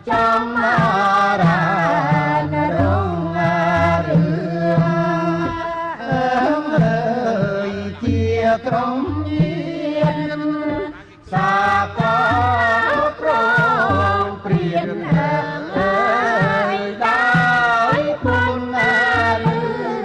ចំរានរងរឿងអើយជាក្រុមជាតិសាកលប្រងព្រៀនអើយដោយពុនលឺ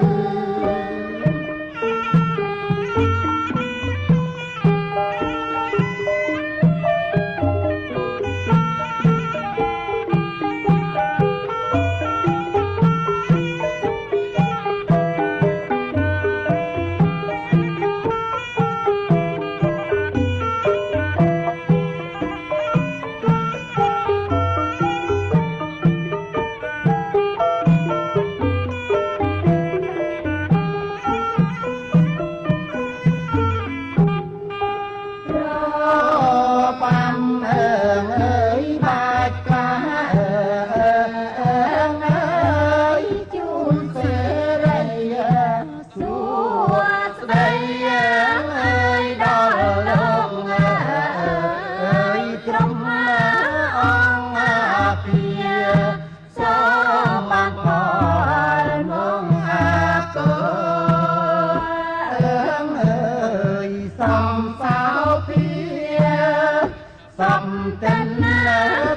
សំតិន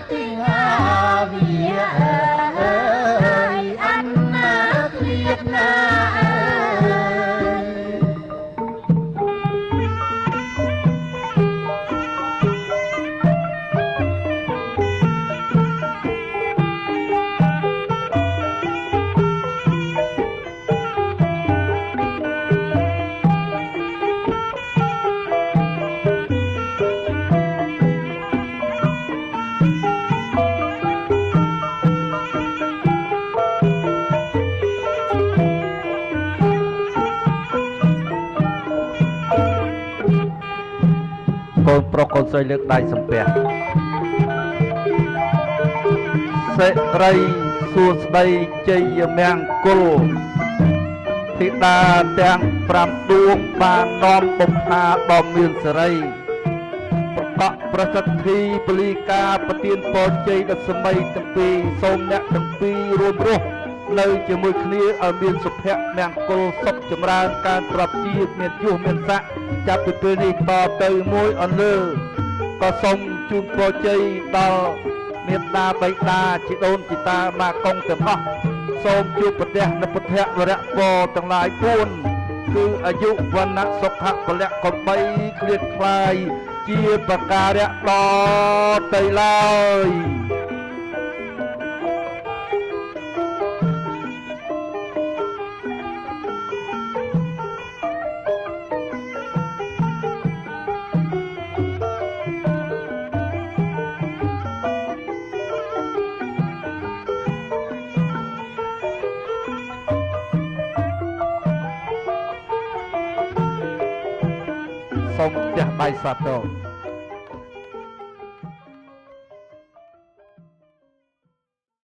ទីងាវាអើយអញណាគ្លៀតណាកូនប្រុសកូនស្រីលើកដៃសំពះសេរីសួស្តីជ័យមង្គលធីតាទាំង5ដួងបាននាំបំផាដ៏មានសេរីប្រកបប្រសិទ្ធិពលីការប្រទានពរជ័យដល់សម័យទាំងពីរសូមអ្នកទាំងពីររួមរស់នៅជាមួយគ្នាឲ្យមានសុភមង្គលសុខចម្រើនការប្រាប់ជាមានយុះមានស័ក្តិចាប់ពីពេលនេះតទៅមួយអន្លើក៏សូមជូនពរជ័យដល់មេត្តាបិតាជីដូនជីតាម៉ាកុងទាំងអស់សូមជួបប្រទះនៅពុទ្ធវរៈពរទាំងឡាយ4គឺអាយុវណ្ណៈសុខៈពលៈកំបីគ្លៀតខ្លាយជាបការៈតទៅឡើយសូមផ្ទះដៃសាទរ